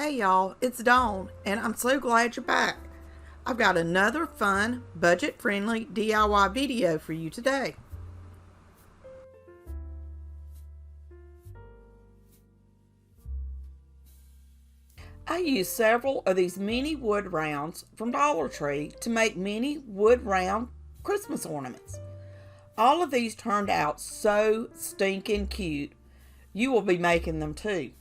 Hey y'all, it's Dawn, and I'm so glad you're back. I've got another fun, budget-friendly DIY video for you today. I used several of these mini wood rounds from Dollar Tree to make mini wood round Christmas ornaments. All of these turned out so stinking cute. You will be making them too.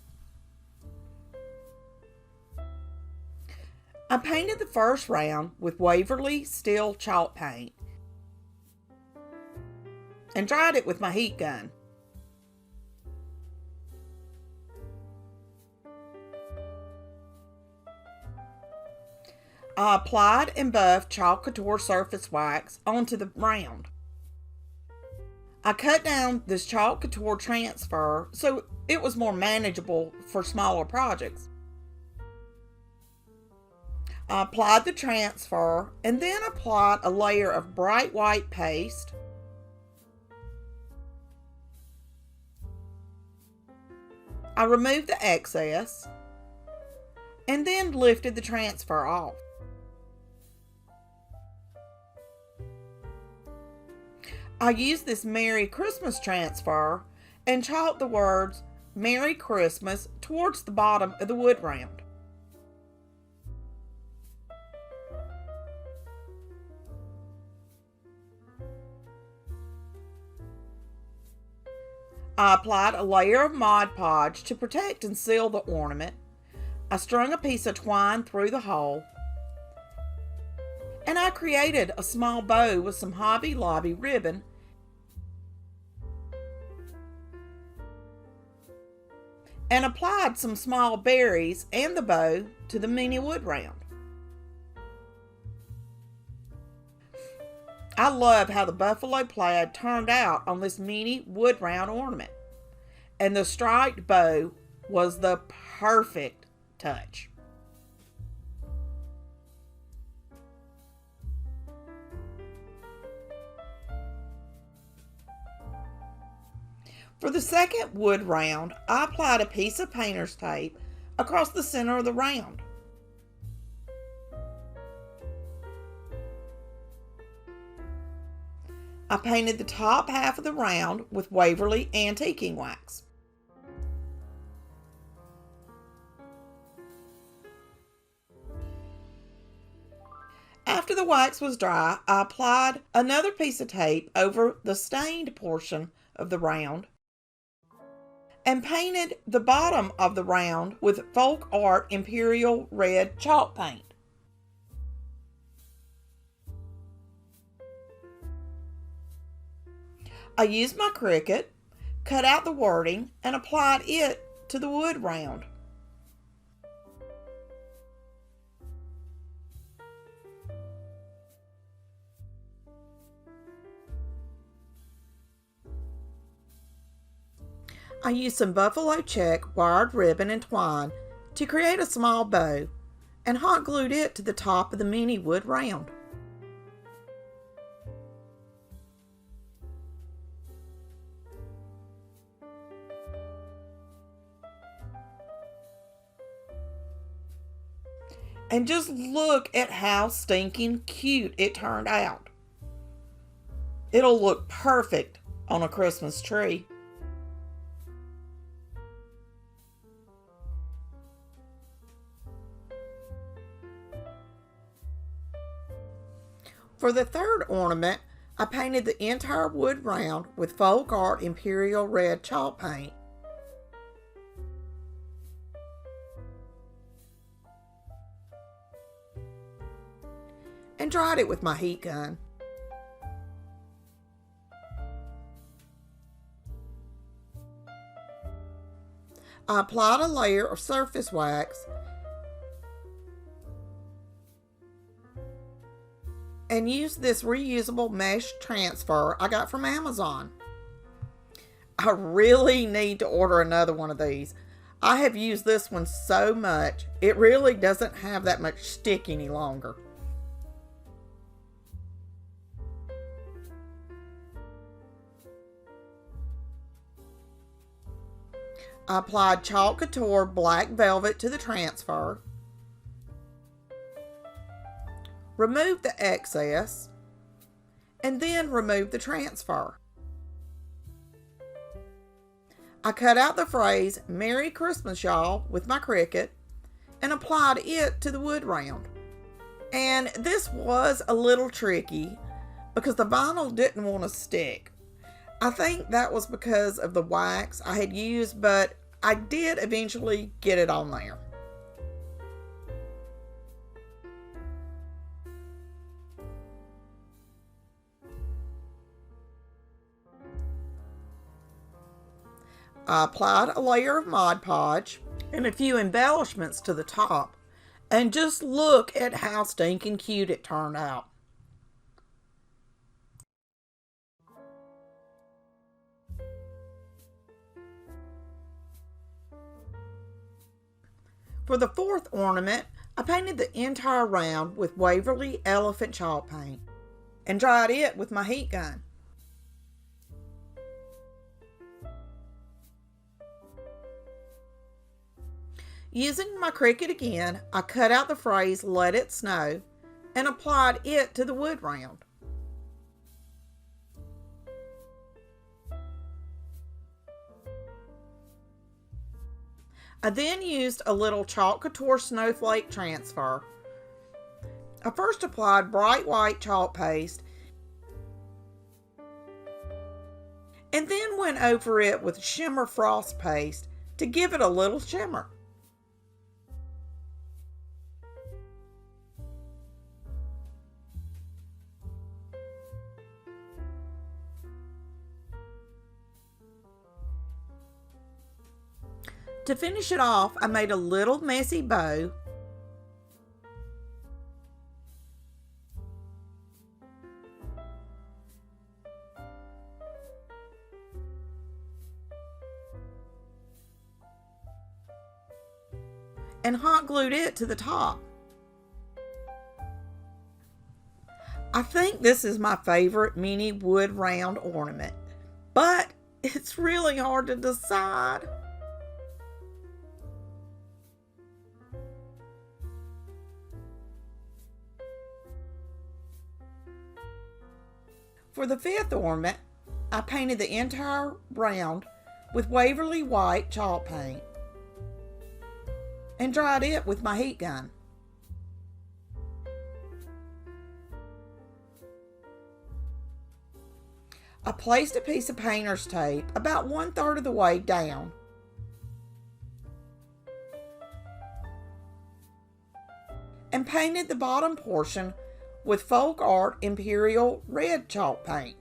I painted the first round with Waverly Steel chalk paint and dried it with my heat gun. I applied and buffed chalk couture surface wax onto the round. I cut down this chalk couture transfer so it was more manageable for smaller projects. I applied the transfer and then applied a layer of bright white paste. I removed the excess and then lifted the transfer off. I used this Merry Christmas transfer and chalked the words Merry Christmas towards the bottom of the wood round. I applied a layer of Mod Podge to protect and seal the ornament. I strung a piece of twine through the hole. And I created a small bow with some Hobby Lobby ribbon and applied some small berries and the bow to the mini wood round. I love how the buffalo plaid turned out on this mini wood round ornament, and the striped bow was the perfect touch. For the second wood round, I applied a piece of painter's tape across the center of the round. I painted the top half of the round with Waverly antiquing wax. After the wax was dry, I applied another piece of tape over the stained portion of the round and painted the bottom of the round with Folk Art Imperial Red chalk paint. I used my Cricut, cut out the wording, and applied it to the wood round. I used some buffalo check wired ribbon and twine to create a small bow and hot glued it to the top of the mini wood round. And just look at how stinking cute it turned out. It'll look perfect on a Christmas tree. For the third ornament, I painted the entire wood round with Folk Art Imperial Red chalk paint. And dried it with my heat gun. I applied a layer of surface wax and used this reusable mesh transfer I got from Amazon. I really need to order another one of these. I have used this one so much, it really doesn't have that much stick any longer. I applied Chalk Couture Black Velvet to the transfer, removed the excess, and then removed the transfer. I cut out the phrase "Merry Christmas, y'all" with my Cricut and applied it to the wood round. And this was a little tricky because the vinyl didn't want to stick. I think that was because of the wax I had used, but I did eventually get it on there. I applied a layer of Mod Podge and a few embellishments to the top, and just look at how stinking cute it turned out. For the fourth ornament, I painted the entire round with Waverly Elephant chalk paint and dried it with my heat gun. Using my Cricut again, I cut out the phrase "Let It Snow" and applied it to the wood round. I then used a little Chalk Couture Snowflake transfer. I first applied bright white chalk paste and then went over it with shimmer frost paste to give it a little shimmer. To finish it off, I made a little messy bow and hot glued it to the top. I think this is my favorite mini wood round ornament, but it's really hard to decide. For the fifth ornament, I painted the entire round with Waverly White chalk paint and dried it with my heat gun. I placed a piece of painter's tape about 1/3 of the way down and painted the bottom portion with Folk Art Imperial Red chalk paint.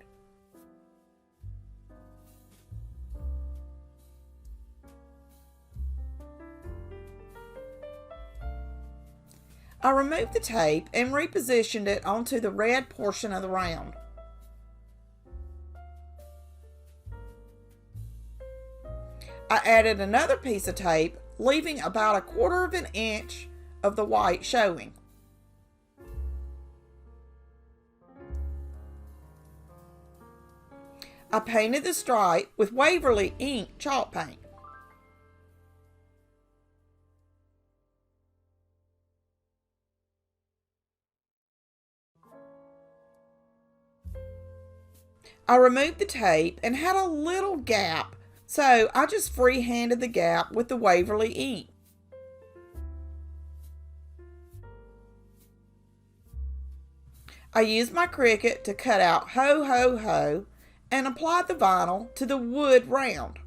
I removed the tape and repositioned it onto the red portion of the round. I added another piece of tape, leaving about 1/4 of an inch of the white showing. I painted the stripe with Waverly ink chalk paint. I removed the tape and had a little gap, so I just free-handed the gap with the Waverly ink. I used my Cricut to cut out "Ho Ho Ho" and applied the vinyl to the wood round.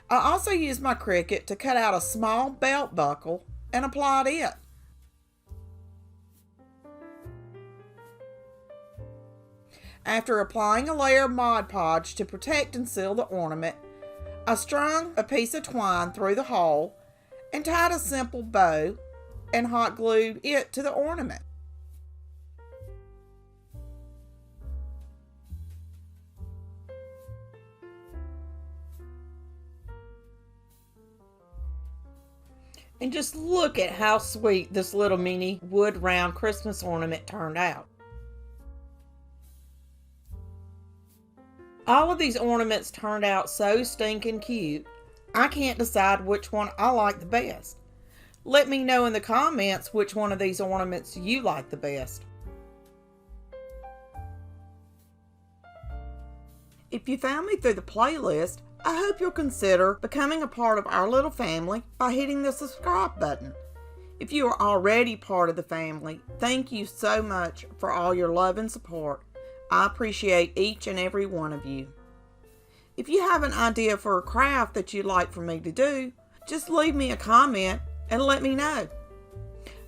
I also used my Cricut to cut out a small belt buckle and applied it. After applying a layer of Mod Podge to protect and seal the ornament, I strung a piece of twine through the hole and tied a simple bow and hot glued it to the ornament. And just look at how sweet this little mini wood round Christmas ornament turned out. All of these ornaments turned out so stinking cute, I can't decide which one I like the best. Let me know in the comments which one of these ornaments you like the best. If you found me through the playlist, I hope you'll consider becoming a part of our little family by hitting the subscribe button. If you are already part of the family, thank you so much for all your love and support. I appreciate each and every one of you. If you have an idea for a craft that you'd like for me to do, just leave me a comment and let me know.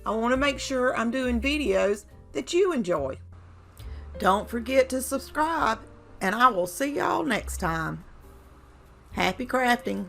I want to make sure I'm doing videos that you enjoy. Don't forget to subscribe, and I will see y'all next time. Happy crafting!